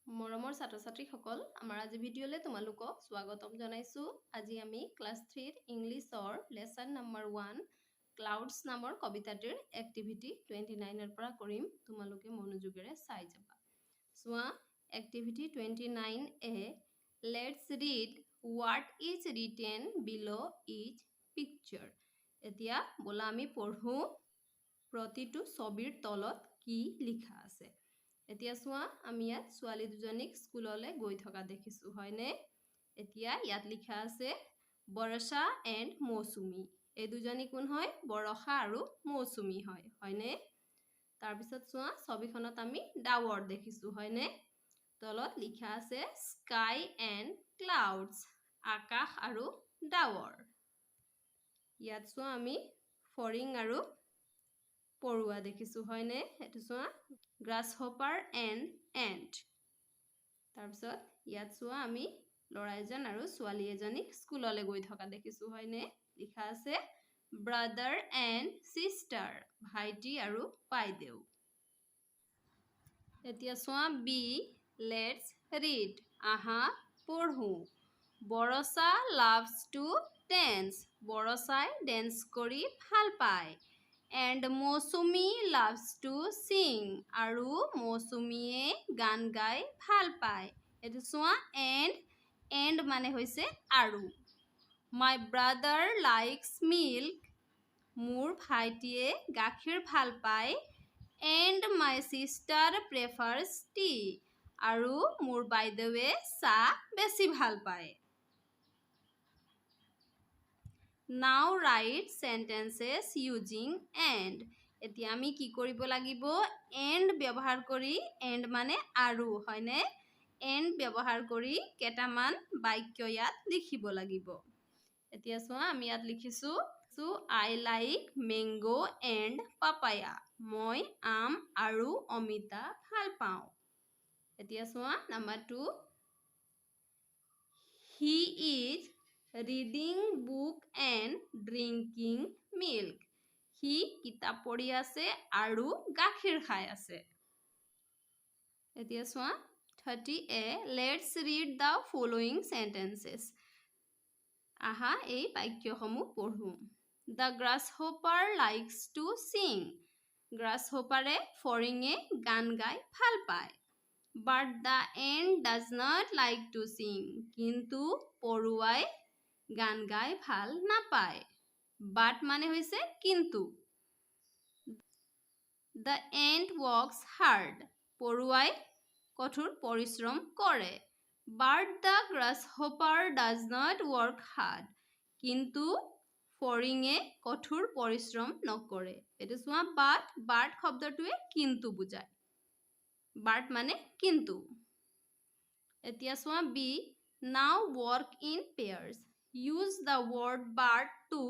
মৰমৰ ছাত্ৰ-ছাত্ৰীসকল আমাৰ আজি ভিডিঅ'লে তোমালোকক স্বাগতম জনাইছো। আজি আমি ক্লাছ 3 ইংলিছৰ লেসন নম্বৰ 1 ক্লাউডছ নামৰ কবিতাটিৰ এক্টিভিটি 29 ৰ পৰা কৰিম। তোমালোকে মনোযোগেৰে চাই যাবা। চোৱা এক্টিভিটি 29 এ let's read what is written below each picture। এতিয়া বলা আমি পঢ়ো প্ৰতিটো ছবিৰ তলত কি লিখা আছে। এতিয়া চোৱা আমি ইয়াত ছোৱালী দুজনীক স্কুললৈ গৈ থকা দেখিছো হয়নে। এতিয়া ইয়াত লিখা আছে বৰষা এণ্ড মৌচুমী। এই দুজনী কোন হয়? বৰষা আৰু মৌচুমী হয় হয়নে। তাৰপিছত চোৱা ছবিখনত আমি ডাৱৰ দেখিছো হয়নে। তলত লিখা আছে স্কাই এণ্ড ক্লাউডছ, আকাশ আৰু ডাৱৰ। ইয়াত চোৱা আমি ফৰিং আৰু পৰুৱা দেখিছো হয়নে। এটো চোৱা গ্ৰাছহপাৰ এণ্ড এণ্ট। তাৰপিছত ইয়াত চোৱা আমি ল'ৰা এজন আৰু ছোৱালী এজনীক স্কুললৈ গৈ থকা দেখিছো হয়নে। লিখা আছে ব্ৰাদাৰ এণ্ড চিষ্টাৰ, ভাইটি আৰু বাইদেউ। এতিয়া চোৱা বি লেটস ৰিড, আহা পঢ়ো। বৰষা লাভছ টু ডেন্স, বৰষাই ডেন্স কৰি ভাল পায়। এণ্ড মৌচুমী লাভছ টু চিং, আৰু মৌচুমীয়ে গান গাই ভাল পায়। এইটো চোৱা এণ্ড মানে হৈছে আৰু। মাই ব্ৰাদাৰ লাইকছ মিল্ক, মোৰ ভাইটিয়ে গাখীৰ ভাল পায়। এণ্ড মাই চিষ্টাৰ প্ৰেফাৰ্ছ টি, আৰু মোৰ বাইদেৱে চাহ বেছি ভাল পায়। নাও ৰাইট চেণ্টেন্সেছ ইউজিং এণ্ড। এতিয়া আমি কি কৰিব লাগিব? এণ্ড ব্যৱহাৰ কৰি, এণ্ড মানে আৰু হয়নে। এণ্ড ব্যৱহাৰ কৰি কেইটামান বাক্য ইয়াত লিখিব লাগিব। এতিয়া চোৱা আমি ইয়াত লিখিছো I like mango and papaya, মই আম আৰু অমিতা ভাল পাওঁ। এতিয়া চোৱা number 2, he is reading book and drinking milk, সি কিতাপ পঢ়ি আছে আৰু গাখীৰ খাই আছে। এতিয়া চোৱা 30 A let's read the following sentences. আহা এই বাক্যসমূহ পঢ়ো। দ্য গ্ৰাছহপাৰ লাইকছ টু চিং, গ্ৰাছহপাৰে ফৰিঙে গান গাই ভাল পায়। But the ant does not like to sing, কিন্তু পৰুৱাই গান গাই ভাল নাপায়। বাট মানে হৈছে কিন্তু। দ্য এণ্ড ৱৰ্কছ হাৰ্ড, পৰুৱাই কঠোৰ পৰিশ্ৰম কৰে। But the grasshopper does not work hard, কিন্তু ফৰিঙে কঠোৰ পৰিশ্ৰম নকৰে। এইটো চোৱা বাট শব্দটোৱে কিন্তু বুজায়। বাট মানে কিন্তু। এতিয়া চোৱা B now work in pairs, use the word but to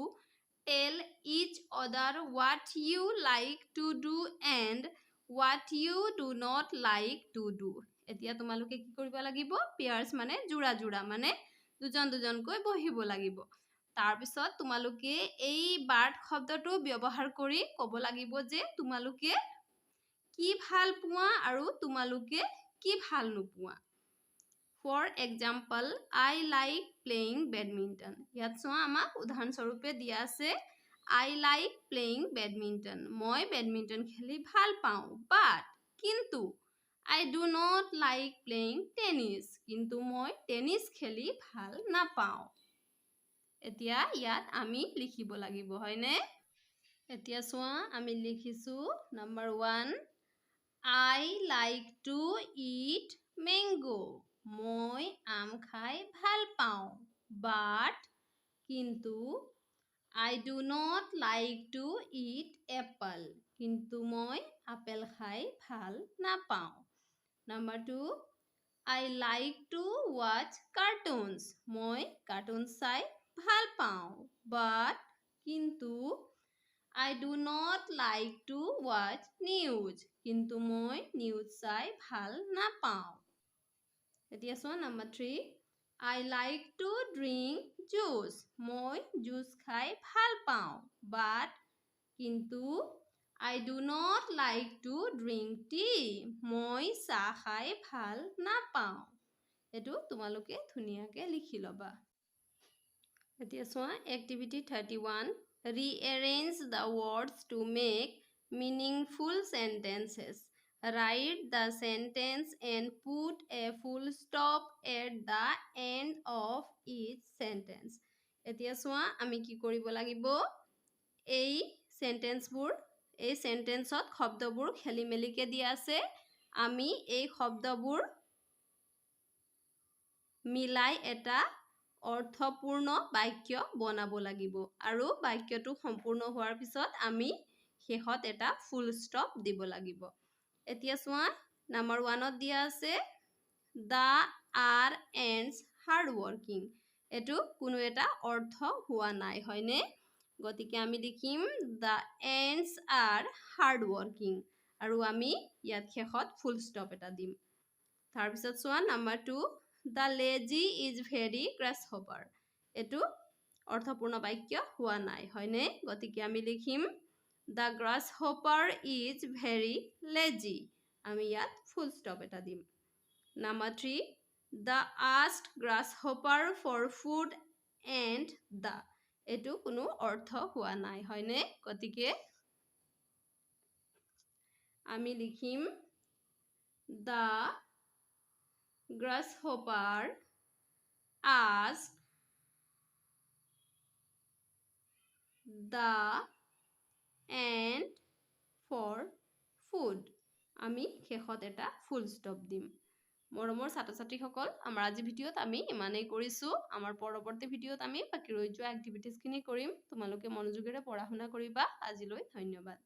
tell each order what you like to do and what you do not like to do। এতিয়া তোমালোকে কি কৰিব লাগিব? পেয়াৰ্ছ মানে জোৰা জোৰা, মানে দুজন দুজনকৈ বহিব লাগিব। তাৰপিছত তোমালোকে এই বাট শব্দটো ব্যৱহাৰ কৰি ক'ব লাগিব যে তোমালোকে কি ভাল পোৱা আৰু তোমালোকে কি ভাল নোপোৱা। For example I like playing badminton. ইয়াত চোৱা আমাক উদাহৰণস্বৰূপে দিয়া আছে আই লাইক প্লেয়িং বেডমিণ্টন, মই বেডমিণ্টন খেলি ভাল পাওঁ। বাট কিন্তু I do not like playing tennis, কিন্তু মই টেনিছ খেলি ভাল নাপাওঁ। এতিয়া ইয়াত আমি লিখিব লাগিব হয়নে। এতিয়া চোৱা আমি লিখিছো number 1, I like to eat mango, মই আম খাই ভাল পাওঁ। বাট কিন্তু I do not like to eat apple, কিন্তু মই আপেল খাই ভাল নাপাওঁ। Number 2, I like to watch cartoons, মই কাৰ্টুন চাই ভাল পাওঁ। বাট কিন্তু I do not like to watch news, কিন্তু মই নিউজ চাই ভাল নাপাওঁ। এতিয়া চোৱা number 3, I like to drink juice, মই জুচ খাই ভাল পাওঁ। বাট কিন্তু I do not like to drink tea. মই চাহ খাই ভাল নাপাওঁ। এইটো তোমালোকে ধুনীয়াকৈ লিখি ল'বা। এতিয়া চোৱা activity 31 rearrange the words to make meaningful sentences. Write the sentence and put a full stop at the end of each sentence. এতিয়া চোৱা আমি কি কৰিব লাগিব এই সেন্টেন্সত শব্দবোৰ খেলি মেলিকে দিয়া আছে আমি এই শব্দবোৰ মিলাই এটা অৰ্থপূৰ্ণ বাক্য বনাব লাগিব আৰু বাক্যটো সম্পূৰ্ণ হোৱাৰ পিছত আমি শেষত এটা ফুল ষ্টপ দিব লাগিব এতিয়া চোৱা নাম্বাৰ 1ত দিয়া আছে the are ants hard working এটো কোনো এটা অৰ্থ হোৱা নাই হয়নে গতিকে আমি লিখিম the ants are hard working আৰু আমি ইয়াত শেষত ফুল ষ্টপ এটা দিম তাৰ পিছত চোৱা number 2 The lazy is very grasshopper. এটো অৰ্থপূৰ্ণ বাক্য হোৱা নাই হয়নে গতিকে আমি লিখিম The grasshopper is very lazy. আমি ইয়াত ফুল ষ্টপ এটা দিম number 3 The asked grasshopper for food and the এটো কোনো অৰ্থ হোৱা নাই হয়নে গতিকে আমি লিখিম The grasshopper asked the ant for food. আমি শেষত এটা ফুল ষ্টপ দিম মৰমৰ ছাত্ৰ-ছাত্ৰীসকল আমাৰ আজি ভিডিঅ'ত আমি ইমানেই কৰিছো আমাৰ পৰৱৰ্তী ভিডিঅ'ত আমি বাকি ৰৈ যোৱা এক্টিভিটিজখিনি কৰিম তোমালোকে মনোযোগেৰে পঢ়া শুনা কৰিবা আজিলৈ ধন্যবাদ